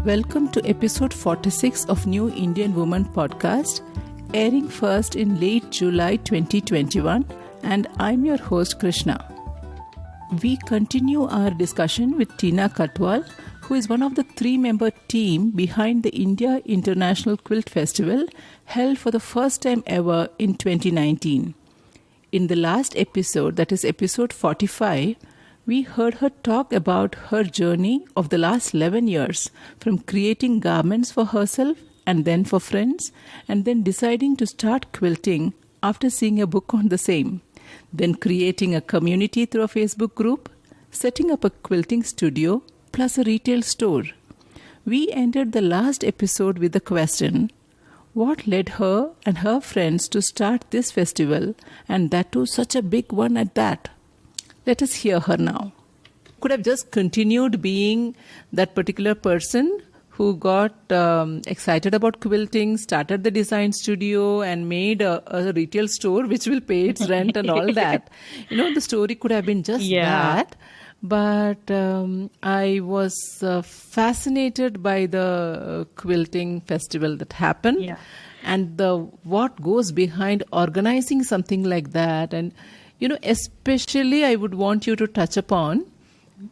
Welcome to episode 46 of New Indian Woman podcast, airing first in late July 2021, and I'm your host Krishna. We continue our discussion with Tina Katwal, who is one of the 3-member team behind the India International Quilt Festival held for the first time ever in 2019. In the last episode, that is episode 45, we heard her talk about her journey of the last 11 years from creating garments for herself and then for friends, and then deciding to start quilting after seeing a book on the same, then creating a community through a Facebook group, setting up a quilting studio, plus a retail store. We ended the last episode with the question, what led her and her friends to start this festival, and that too such a big one at that? Let us hear her now. Could have just continued being that particular person who got excited about quilting, started the design studio and made a retail store which will pay its rent and all that. The story could have been just that. But I was fascinated by the quilting festival that happened and what goes behind organizing something like that. And especially I would want you to touch upon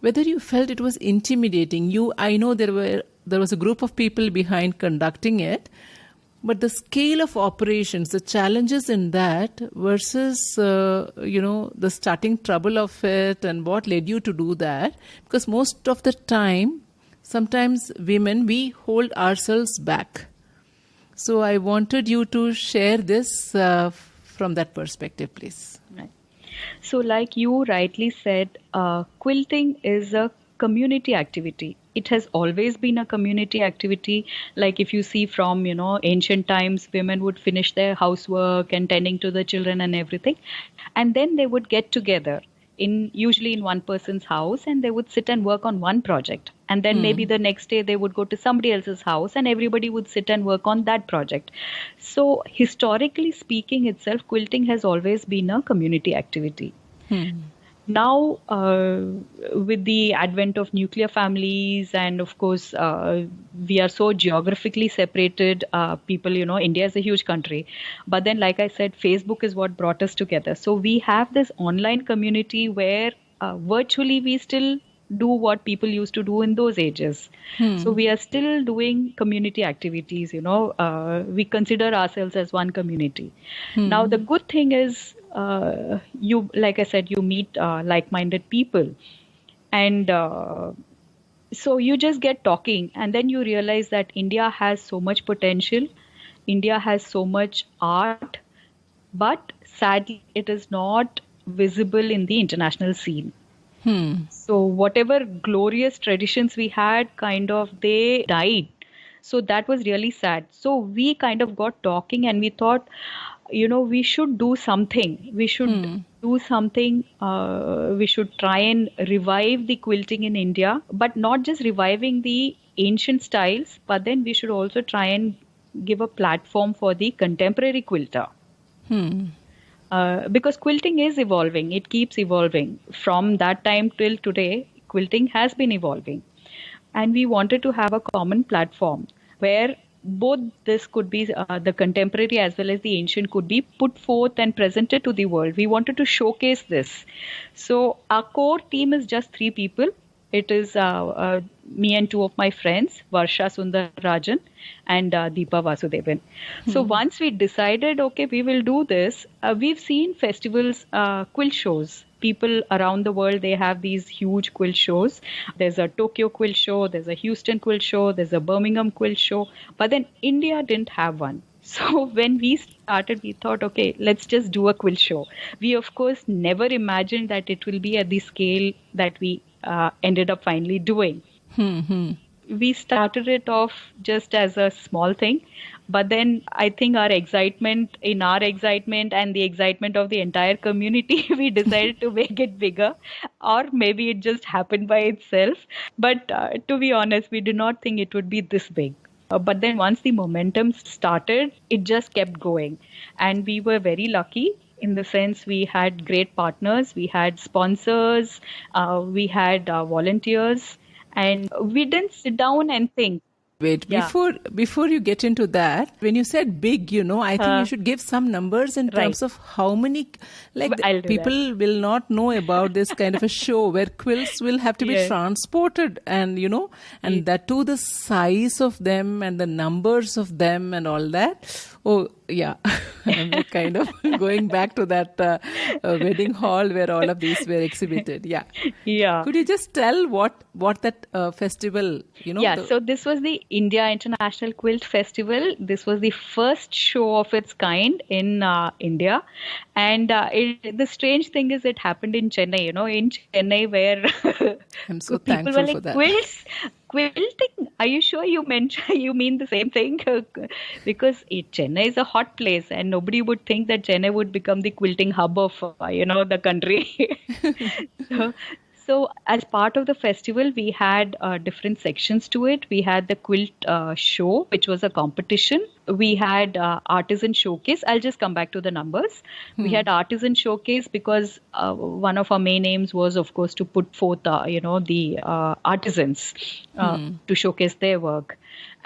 whether you felt it was intimidating. I know there was a group of people behind conducting it, but the scale of operations, the challenges in that versus, the starting trouble of it and what led you to do that. Because most of the time, sometimes women, we hold ourselves back. So I wanted you to share this from that perspective, please. Right. So like you rightly said, quilting is a community activity. It has always been a community activity. Like if you see from, ancient times, women would finish their housework and tending to the children and everything. And then they would get together usually in one person's house, and they would sit and work on one project. And then maybe the next day they would go to somebody else's house and everybody would sit and work on that project. So historically speaking itself, quilting has always been a community activity. Now, with the advent of nuclear families and of course, we are so geographically separated people, India is a huge country. But then, like I said, Facebook is what brought us together. So we have this online community where virtually we still do what people used to do in those ages. So we are still doing community activities, we consider ourselves as one community. Now, the good thing is, like I said, you meet like-minded people. And so you just get talking and then you realize that India has so much potential. India has so much art, but sadly, it is not visible in the international scene. So whatever glorious traditions we had, they died. So that was really sad. So we kind of got talking and we thought, we should do something. We should do something. We should try and revive the quilting in India, but not just reviving the ancient styles, but then we should also try and give a platform for the contemporary quilter. Because quilting is evolving. It keeps evolving. From that time till today, quilting has been evolving. And we wanted to have a common platform where both this could be the contemporary as well as the ancient could be put forth and presented to the world. We wanted to showcase this. So our core team is just 3 people. It is me and 2 of my friends, Varsha Sundararajan and Deepa Vasudevan. So once we decided, okay, we will do this, we've seen festivals, quilt shows. People around the world, they have these huge quilt shows. There's a Tokyo quilt show, there's a Houston quilt show, there's a Birmingham quilt show. But then India didn't have one. So when we started, we thought, okay, let's just do a quilt show. We, of course, never imagined that it will be at the scale that we ended up finally doing. We started it off just as a small thing. But then I think our excitement and the excitement of the entire community, we decided to make it bigger, or maybe it just happened by itself. But to be honest, we did not think it would be this big. But then once the momentum started, it just kept going. And we were very lucky in the sense we had great partners, we had sponsors, we had volunteers, and we didn't sit down and think, Wait, Yeah. before you get into that, when you said big, I think you should give some numbers in terms of how many, I'll do people will not know about this kind of a show where quilts will have to be Yes. transported and, and that too the size of them and the numbers of them and all that. Oh, yeah. I'm kind of going back to that wedding hall where all of these were exhibited. Yeah. Yeah. Could you just tell what that festival, Yeah, so this was the India International Quilt Festival. This was the first show of its kind in India. And the strange thing is it happened in Chennai, in Chennai where I'm so people were thankful like, for that. quilting? Are you sure you mean the same thing? Because Chennai is a hot place and nobody would think that Chennai would become the quilting hub of, the country. So, as part of the festival, we had different sections to it. We had the quilt show, which was a competition. We had artisan showcase. I'll just come back to the numbers. We had artisan showcase because one of our main aims was, of course, to put forth, the artisans to showcase their work.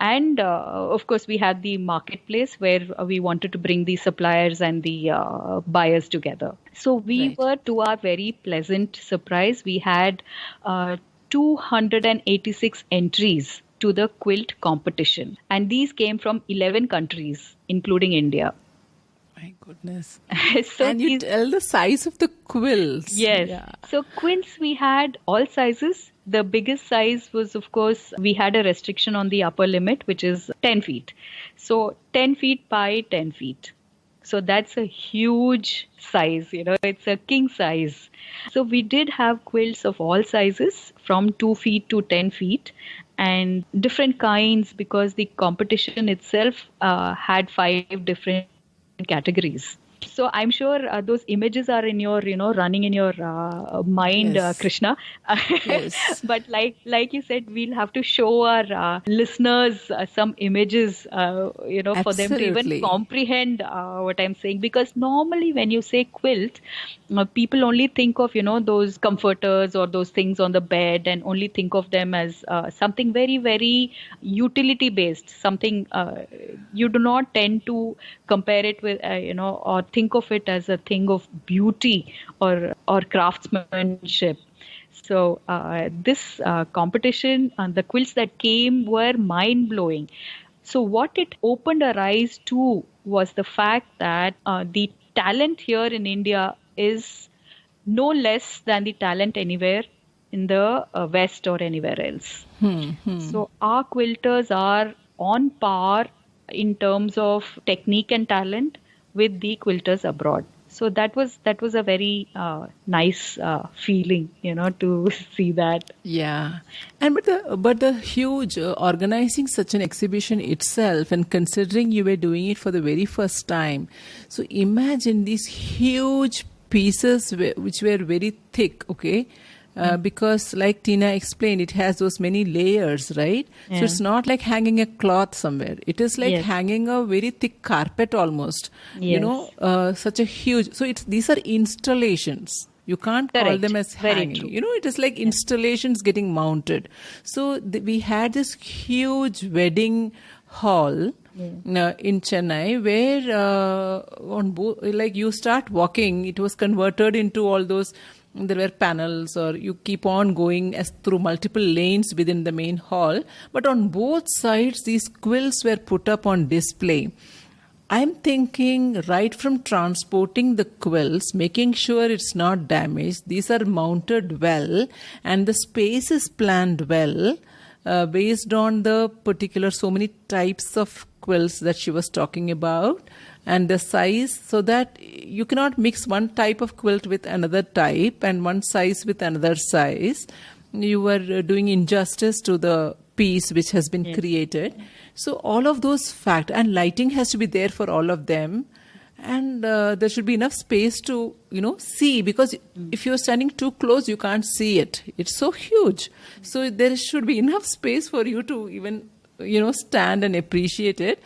And of course, we had the marketplace where we wanted to bring the suppliers and the buyers together. So we were, to our very pleasant surprise, we had 286 entries to the quilt competition. And these came from 11 countries, including India. My goodness. So and you tell the size of the quilts. Yes. Yeah. So quilts, we had all sizes. The biggest size was, of course, we had a restriction on the upper limit, which is 10 feet. So 10 feet by 10 feet. So that's a huge size, it's a king size. So we did have quilts of all sizes from 2 feet to 10 feet and different kinds because the competition itself had 5 different categories. So I'm sure those images are in your, running in your mind, Yes. Krishna. Yes. But like you said, we'll have to show our listeners some images, for them to even Absolutely. comprehend what I'm saying. Because normally when you say quilt, people only think of, those comforters or those things on the bed and only think of them as something very, very utility based, something you do not tend to compare it with, or think of it as a thing of beauty or craftsmanship. So this competition and the quilts that came were mind blowing. So what it opened our eyes to was the fact that the talent here in India is no less than the talent anywhere in the West or anywhere else. So our quilters are on par in terms of technique and talent with the quilters abroad. So that was a very nice feeling, to see that. Yeah, and but the huge organizing such an exhibition itself, and considering you were doing it for the very first time, so imagine these huge pieces which were very thick, okay. Because like Tina explained, it has those many layers, right? Yeah. So it's not like hanging a cloth somewhere. It is like Yes. hanging a very thick carpet almost. Yes. Such a huge. So these are installations. You can't call Correct. them as Very hanging. true. It is like installations getting mounted. So we had this huge wedding hall in Chennai where like you start walking, it was converted into all those. There were panels, or you keep on going as through multiple lanes within the main hall. But on both sides, these quilts were put up on display. I'm thinking right from transporting the quilts, making sure it's not damaged. These are mounted well, and the space is planned well based on the particular so many types of quilts that she was talking about. And the size, so that you cannot mix one type of quilt with another type and one size with another size. You were doing injustice to the piece which has been created. So all of those facts, and lighting has to be there for all of them. And there should be enough space to, see, because if you're standing too close, you can't see it. It's so huge. So there should be enough space for you to even stand and appreciate it.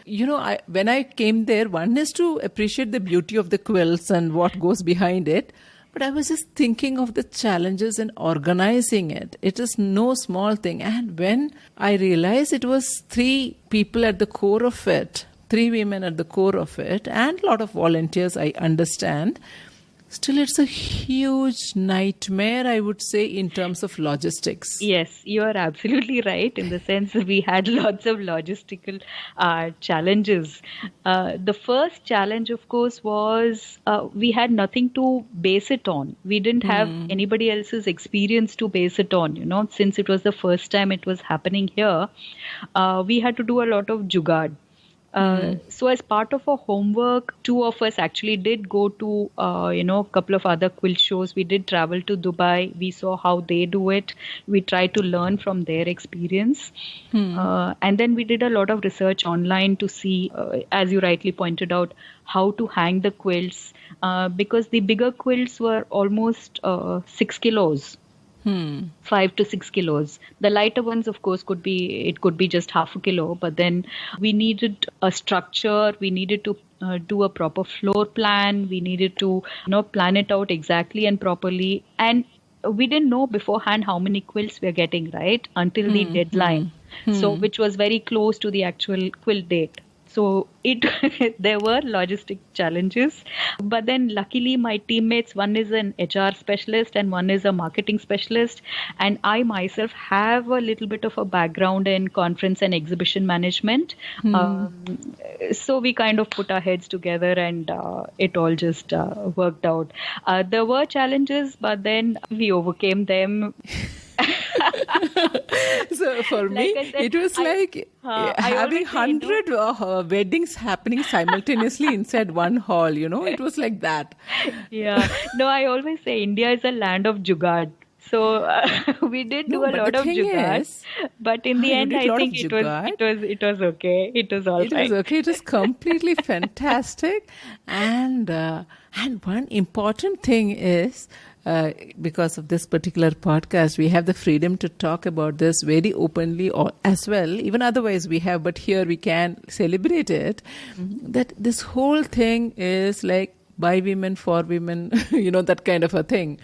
When I came there, one is to appreciate the beauty of the quilts and what goes behind it. But I was just thinking of the challenges in organizing it. It is no small thing. And when I realized it was three people at the core of it, three women at the core of it, and a lot of volunteers, I understand. Still, it's a huge nightmare, I would say, in terms of logistics. Yes, you are absolutely right in the sense that we had lots of logistical challenges. The first challenge, of course, was we had nothing to base it on. We didn't have anybody else's experience to base it on, since it was the first time it was happening here. We had to do a lot of jugaad. So as part of our homework, two of us actually did go to, a couple of other quilt shows. We did travel to Dubai. We saw how they do it. We tried to learn from their experience. And then we did a lot of research online to see, as you rightly pointed out, how to hang the quilts. Because the bigger quilts were almost 6 kilos. 5 to 6 kilos. The lighter ones, of course, could be just half a kilo, but then we needed a structure. We needed to do a proper floor plan. We needed to, plan it out exactly and properly. And we didn't know beforehand how many quilts we are getting, right? Until the deadline. So, which was very close to the actual quilt date. So there were logistic challenges, but then luckily my teammates, one is an HR specialist and one is a marketing specialist, and I myself have a little bit of a background in conference and exhibition management. So we kind of put our heads together and it all just worked out. There were challenges, but then we overcame them. So for me, said, it was like having 100 weddings happening simultaneously inside one hall, it was like that. Yeah. No, I always say India is a land of jugaad. So we did do a lot of jugaad, but in the end, I think it was okay. It was all right. It was okay. It was completely fantastic, and one important thing is. Because of this particular podcast, we have the freedom to talk about this very openly or as well. Even otherwise we have, but here we can celebrate it. That this whole thing is like by women, for women, that kind of a thing.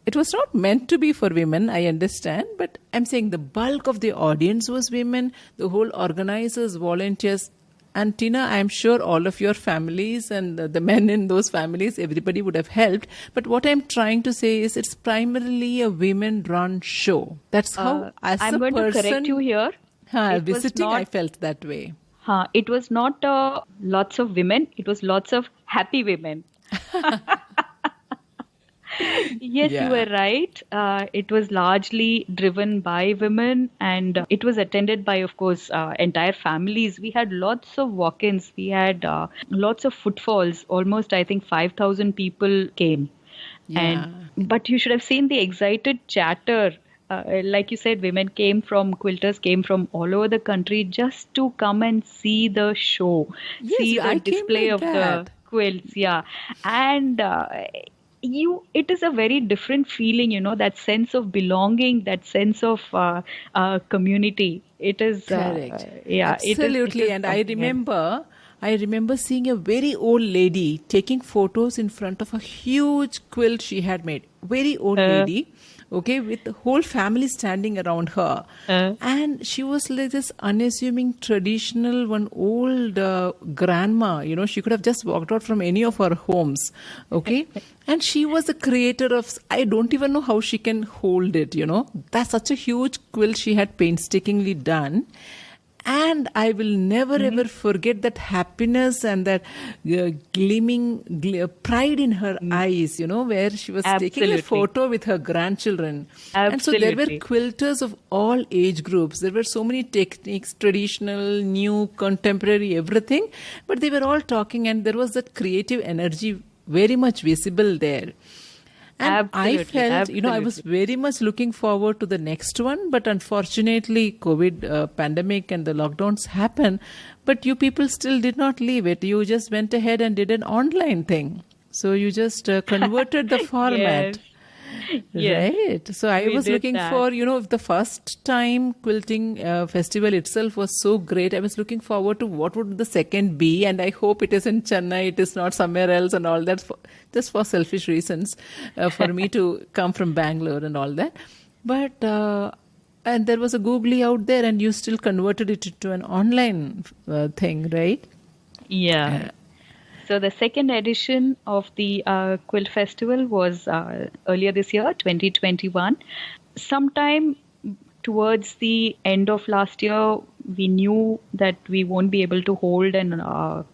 It was not meant to be for women, I understand, but I'm saying the bulk of the audience was women, the whole organizers, volunteers. And Tina, I'm sure all of your families and the men in those families, everybody would have helped. But what I'm trying to say is it's primarily a women-run show. That's how, as I'm a going person, to correct you here. Visiting, I felt that way. It was not lots of women. It was lots of happy women. Yes, you were right. It was largely driven by women and it was attended by, of course, entire families. We had lots of walk-ins. We had lots of footfalls. Almost, I think, 5,000 people came. Yeah. But you should have seen the excited chatter. Like you said, quilters came from all over the country just to come and see the show, see the display of the quilts. Yeah. And it is a very different feeling, that sense of belonging, that sense of community. It is correct. Absolutely. It is and I remember seeing a very old lady taking photos in front of a huge quilt she had made. Very old lady. Okay, with the whole family standing around her. And she was like this unassuming, traditional, one old grandma. She could have just walked out from any of our homes. Okay. And she was the creator of, I don't even know how she can hold it, That's such a huge quilt she had painstakingly done. And I will never ever forget that happiness and that gleaming pride in her eyes, where she was taking a photo with her grandchildren. And so there were quilters of all age groups. There were so many techniques, traditional, new, contemporary, everything. But they were all talking and there was that creative energy very much visible there. And I felt, I was very much looking forward to the next one. But unfortunately, COVID pandemic and the lockdowns happened. But you people still did not leave it. You just went ahead and did an online thing. So you just converted the format. Yes, Right. So I we was did looking that. for, the first time quilting festival itself was so great. I was looking forward to what would the second be, and I hope it is in Chennai. It is not somewhere else, and all that. Just for selfish reasons, for me to come from Bangalore and all that. But and there was a googly out there, and you still converted it into an online thing, right? Yeah. So the second edition of the Quilt Festival was earlier this year, 2021. Sometime towards the end of last year, we knew that we won't be able to hold a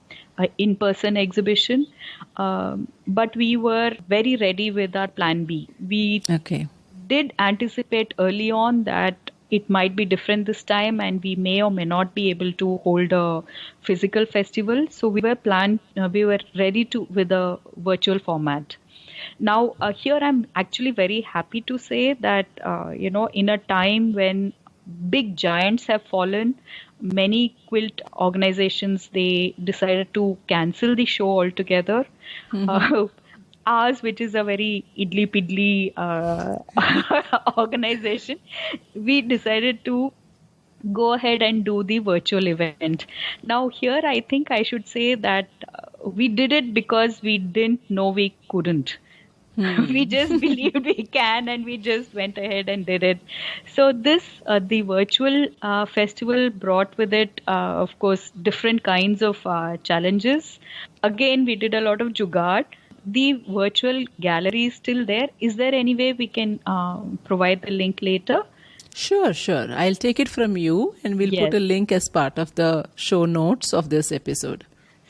in-person exhibition, but we were very ready with our plan B. We Okay. did anticipate early on that it might be different this time and we may or may not be able to hold a physical festival. So we were ready to with a virtual format. Now, here I'm actually very happy to say that, in a time when big giants have fallen, many quilt organizations, they decided to cancel the show altogether. Uh, Ours, which is a very idly piddly organization, we decided to go ahead and do the virtual event. Now, here I think I should say that we did it because we didn't know we couldn't. We just believed we can and we just went ahead and did it. So the virtual festival brought with it, of course, different kinds of challenges. Again, we did a lot of jugaad. The virtual gallery is still there. Is there any way we can provide the link later? Sure, sure. I'll take it from you and we'll put Yes. a link as part of the show notes of this episode.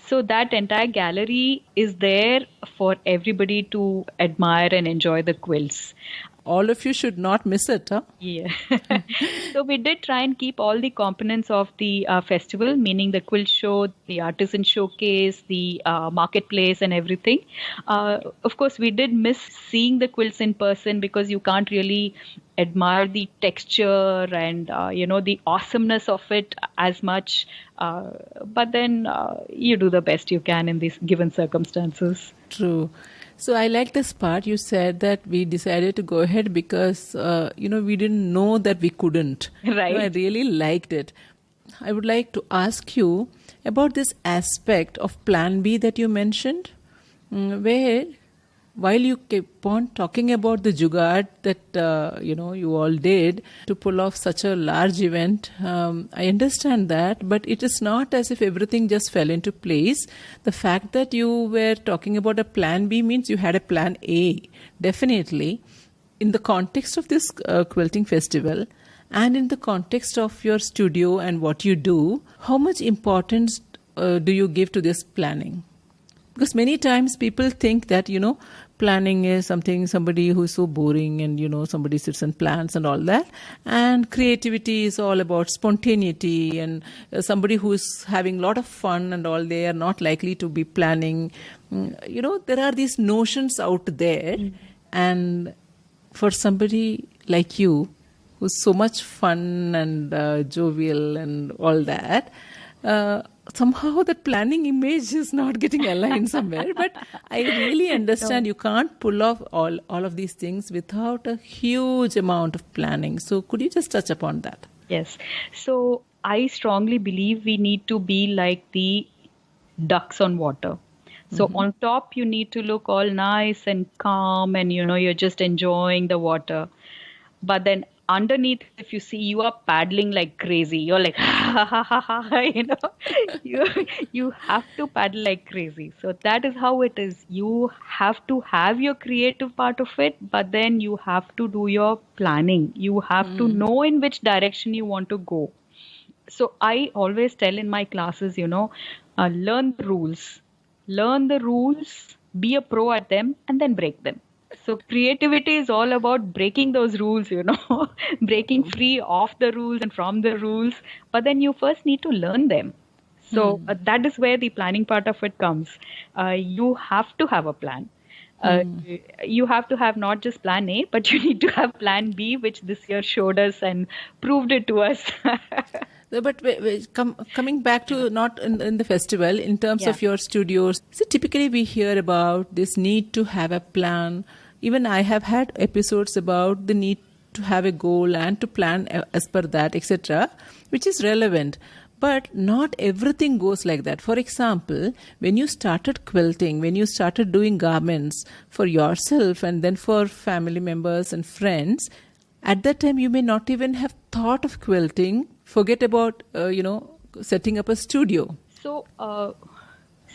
So that entire gallery is there for everybody to admire and enjoy the quilts. All of you should not miss it, huh? Yeah. So we did try and keep all the components of the festival, meaning the quilt show, the artisan showcase, the marketplace and everything. Of course, we did miss seeing the quilts in person because you can't really admire the texture and, the awesomeness of it as much. But then you do the best you can in these given circumstances. True. So I like this part. You said that we decided to go ahead because, we didn't know that we couldn't. Right. I really liked it. I would like to ask you about this aspect of Plan B that you mentioned, where while you keep on talking about the jugaad that, you all did to pull off such a large event, I understand that, but it is not as if everything just fell into place. The fact that you were talking about a plan B means you had a plan A, definitely. In the context of this quilting festival and in the context of your studio and what you do, how much importance do you give to this planning? Because many times people think that, planning is somebody who's so boring and, somebody sits and plans and all that. And creativity is all about spontaneity and somebody who's having a lot of fun and all, they are not likely to be planning. There are these notions out there. And for somebody like you, who's so much fun and jovial and all that, somehow that planning image is not getting aligned somewhere. But I really understand you can't pull off all of these things without a huge amount of planning. So could you just touch upon that? Yes. So I strongly believe we need to be like the ducks on water. So on top, you need to look all nice and calm and, you're just enjoying the water. But then underneath, if you see, you are paddling like crazy. You're like, ha, ha, ha, ha, ha, you have to paddle like crazy. So that is how it is. You have to have your creative part of it, but then you have to do your planning. You have to know in which direction you want to go. So I always tell in my classes, learn the rules. Learn the rules, be a pro at them, and then break them. So creativity is all about breaking those rules, breaking free of the rules and from the rules. But then you first need to learn them. So that is where the planning part of it comes. You have to have a plan. You have to have not just plan A, but you need to have plan B, which this year showed us and proved it to us. But coming back to not in the festival, in terms of your studios, so typically we hear about this need to have a plan, even I have had episodes about the need to have a goal and to plan as per that, etc., which is relevant. But not everything goes like that. For example, when you started quilting, when you started doing garments for yourself and then for family members and friends, at that time you may not even have thought of quilting. Forget about, setting up a studio. So,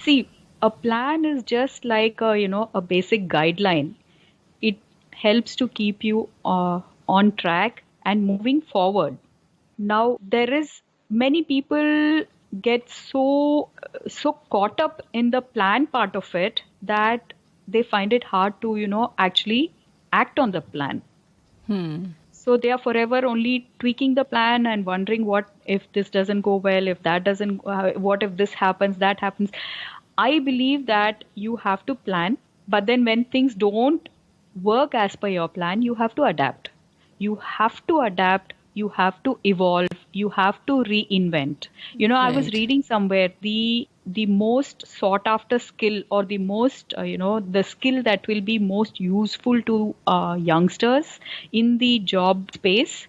see, a plan is just like a basic guideline. It helps to keep you on track and moving forward. Now, there is many people get so caught up in the plan part of it that they find it hard to actually act on the plan. So they are forever only tweaking the plan and wondering what if this doesn't go well, if that doesn't, what if this happens, that happens. I believe that you have to plan, but then when things don't work as per your plan, you have to adapt. You have to adapt. You have to evolve. You have to reinvent. I was Right. reading somewhere the most sought after skill, or the most the skill that will be most useful to youngsters in the job space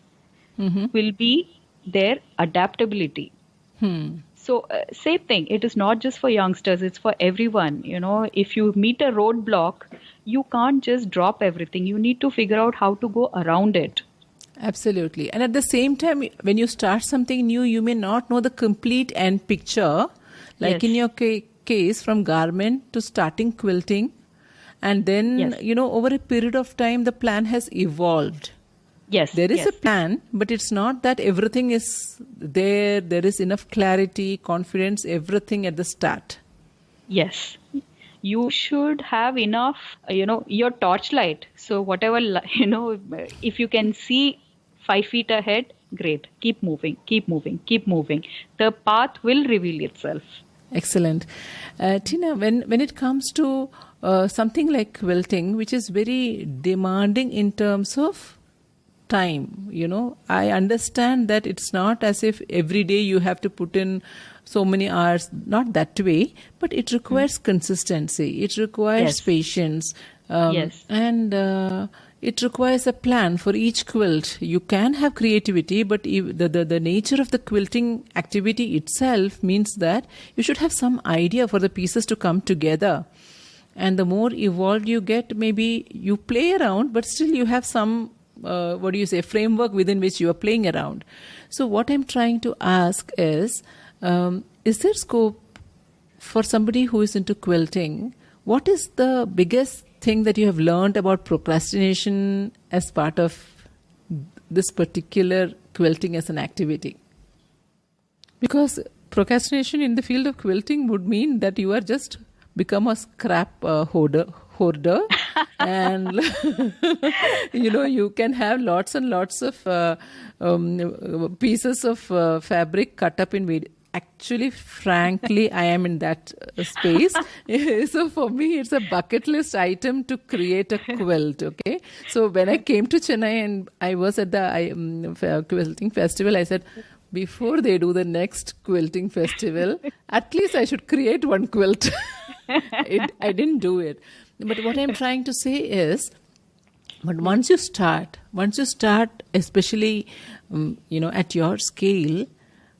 will be their adaptability. So same thing. It is not just for youngsters. It's for everyone. If you meet a roadblock, you can't just drop everything. You need to figure out how to go around it. Absolutely. And at the same time, when you start something new, you may not know the complete end picture. Like Yes. in your case, from garment to starting quilting. And then, Yes. over a period of time, the plan has evolved. Yes. There is yes. a plan, but it's not that everything is there. There is enough clarity, confidence, everything at the start. Yes. You should have enough, your torchlight. So whatever, if you can see 5 feet ahead, great. Keep moving, keep moving, keep moving. The path will reveal itself. Excellent. Tina, when it comes to something like quilting, which is very demanding in terms of time, I understand that it's not as if every day you have to put in so many hours, not that way, but it requires consistency. It requires Yes. patience. Yes. And it requires a plan for each quilt. You can have creativity, but the nature of the quilting activity itself means that you should have some idea for the pieces to come together. And the more evolved you get, maybe you play around, but still you have some, framework within which you are playing around. So what I'm trying to ask is there scope for somebody who is into quilting? What is the biggest thing that you have learned about procrastination as part of this particular quilting as an activity? Because procrastination in the field of quilting would mean that you are just become a scrap hoarder and you can have lots and lots of pieces of fabric cut up in actually, frankly, I am in that space. So for me, it's a bucket list item to create a quilt. Okay. So when I came to Chennai and I was at the quilting festival, I said, before they do the next quilting festival, at least I should create one quilt. I didn't do it. But what I'm trying to say is, but once you start, especially, at your scale,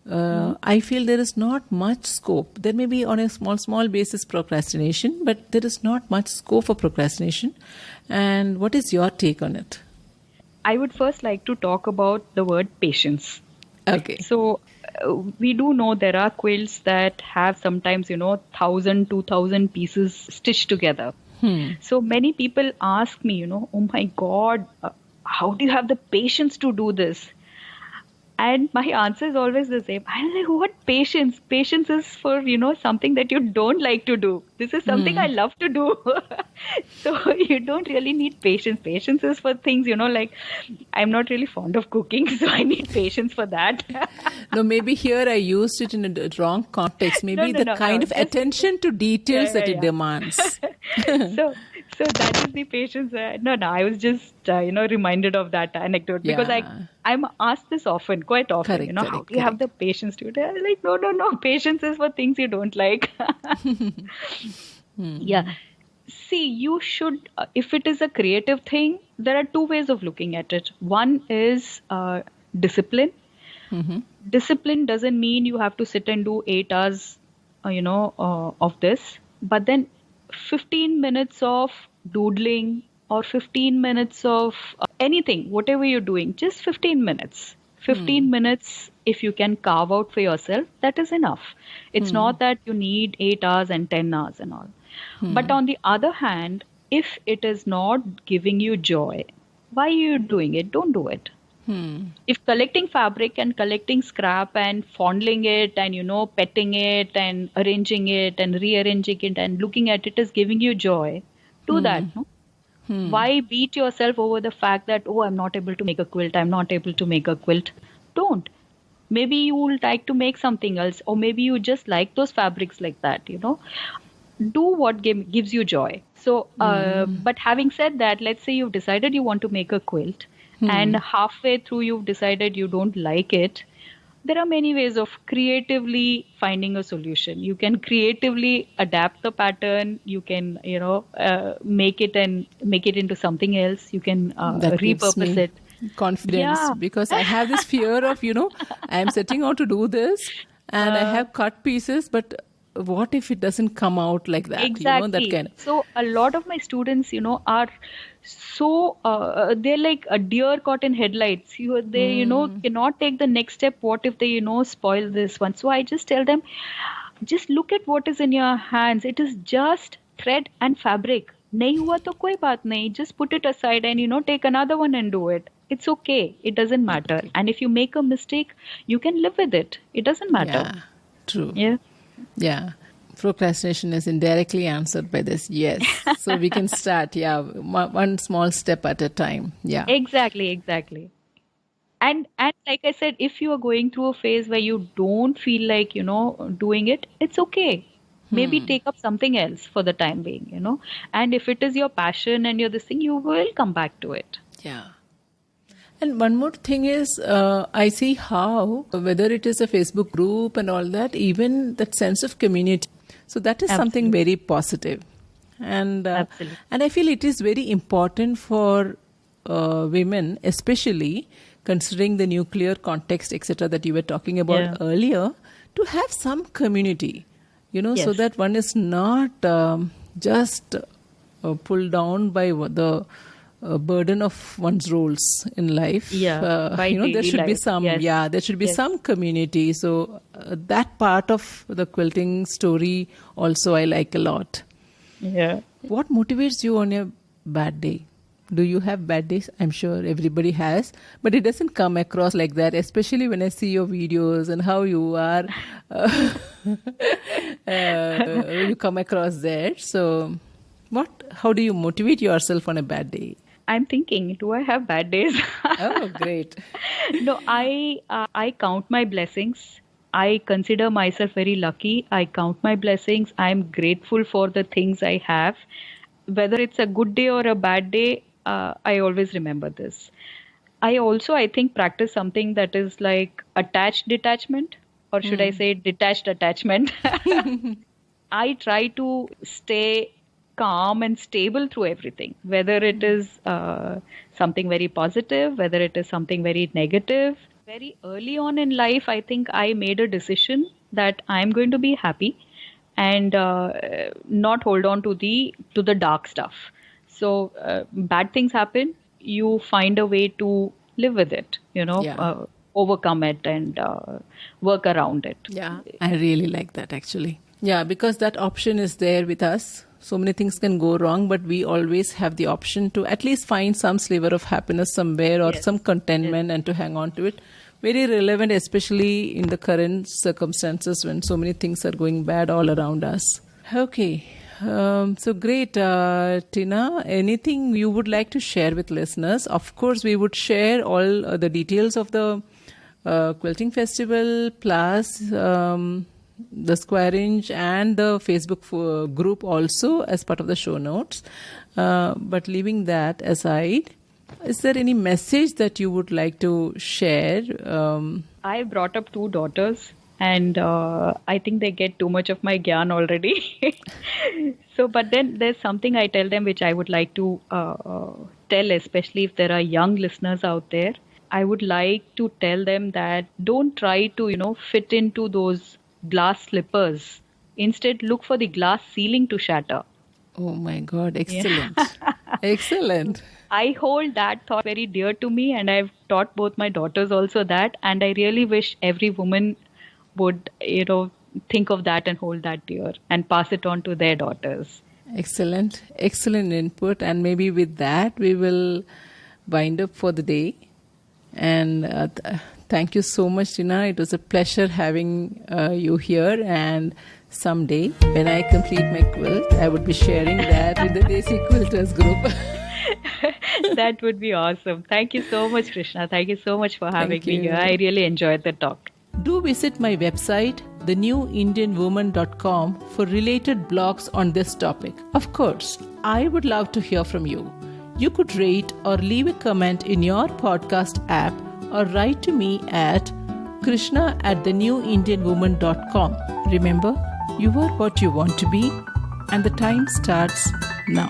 I feel there is not much scope. There may be on a small basis procrastination, but there is not much scope for procrastination. And what is your take on it? I would first like to talk about the word patience. Okay. So we do know there are quilts that have sometimes 1,000, 2,000 pieces stitched together. So many people ask me, oh my God, how do you have the patience to do this? And my answer is always the same. I'm like, what patience? Patience is for, something that you don't like to do. This is something I love to do. So you don't really need patience. Patience is for things, like I'm not really fond of cooking, so I need patience for that. No, maybe here I used it in a wrong context. Maybe No, kind of just- attention to details that it Yeah. demands. So that is the patience. No, I was just reminded of that anecdote because Yeah. I'm asked this quite often. Correct, How correct, do you have the patience to do it? I'm like, no. Patience is for things you don't like. Yeah. See, you should, if it is a creative thing, there are two ways of looking at it. One is discipline. Discipline doesn't mean you have to sit and do 8 hours, of this. But then 15 minutes of doodling or 15 minutes of anything, whatever you're doing, just 15 minutes. 15 minutes, if you can carve out for yourself, that is enough. It's not that you need 8 hours and 10 hours and all. But on the other hand, if it is not giving you joy, why are you doing it? Don't do it. If collecting fabric and collecting scrap and fondling it and, petting it and arranging it and rearranging it and looking at it is giving you joy, do that. No? Why beat yourself over the fact that, oh, I'm not able to make a quilt, I'm not able to make a quilt? Don't. Maybe you will like to make something else, or maybe you just like those fabrics like that, Do what gives you joy. So, but having said that, let's say you've decided you want to make a quilt, and halfway through you've decided you don't like it. There are many ways of creatively finding a solution. You can creatively adapt the pattern. You can, make it into something else. You can That gives repurpose me it. confidence, Yeah. because I have this fear of, I am setting out to do this and I have cut pieces, but what if it doesn't come out like that? Exactly. That kind of. So a lot of my students, are so they're like a deer caught in headlights. They cannot take the next step. What if they spoil this one? So I just tell them, just look at what is in your hands. It is just thread and fabric. नहीं हुआ तो कोई बात नहीं. Just put it aside and take another one and do it. It's okay. It doesn't matter. And if you make a mistake, you can live with it. It doesn't matter. Yeah, true. Yeah. Yeah. Procrastination is indirectly answered by this. Yes. So we can start. Yeah. One small step at a time. Yeah. Exactly. And like I said, if you are going through a phase where you don't feel like, doing it, it's okay. Maybe take up something else for the time being, And if it is your passion and you're this thing, you will come back to it. Yeah. And one more thing is, I see how, whether it is a Facebook group and all that, even that sense of community. So that is something very positive. And Absolutely. and I feel it is very important for women, especially considering the nuclear context, etc., that you were talking about earlier, to have some community, so that one is not just pulled down by the burden of one's roles in life. Yeah, by there daily should be life. some. Yes. Yeah, there should be Yes. some community. So that part of the quilting story also I like a lot. Yeah. What motivates you on your bad day? Do you have bad days? I'm sure everybody has, but it doesn't come across like that, especially when I see your videos and how you are, you come across there. So how do you motivate yourself on a bad day? I'm thinking, do I have bad days? Oh, great. No, I count my blessings. I consider myself very lucky. I count my blessings. I'm grateful for the things I have. Whether it's a good day or a bad day, I always remember this. I also, I think, practice something that is like attached detachment, or should I say detached attachment. I try to stay calm and stable through everything, whether it is something very positive, whether it is something very negative. Very early on in life, I think I made a decision that I'm going to be happy and not hold on to the dark stuff. So bad things happen, you find a way to live with it, overcome it and work around it. Yeah, I really like that actually. Yeah, because that option is there with us. So many things can go wrong, but we always have the option to at least find some sliver of happiness somewhere or some contentment and to hang on to it. Very relevant, especially in the current circumstances when so many things are going bad all around us. Okay. So great, Tina. Anything you would like to share with listeners? Of course, we would share all the details of the Quilting Festival plus the Square Inch and the Facebook group also as part of the show notes. But leaving that aside, is there any message that you would like to share? I brought up 2 daughters and I think they get too much of my gyan already. So, but then there's something I tell them which I would like to tell, especially if there are young listeners out there. I would like to tell them that don't try to, fit into those glass slippers. Instead, look for the glass ceiling to shatter. Oh my God, Yeah. excellent. Excellent. I hold that thought very dear to me, and I've taught both my daughters also that. And I really wish every woman would, think of that and hold that dear and pass it on to their daughters. Excellent. Excellent input. And maybe with that, we will wind up for the day. And thank you so much, Tina. It was a pleasure having you here. And someday, when I complete my quilt, I would be sharing that with the Desi Quilters group. That would be awesome. Thank you so much, Krishna. Thank you so much for having Thank me you. here. I really enjoyed the talk. Do visit my website, thenewindianwoman.com, for related blogs on this topic. Of course, I would love to hear from you. You could rate or leave a comment in your podcast app or write to me at krishna@thenewindianwoman.com. Remember, you are what you want to be, and the time starts now.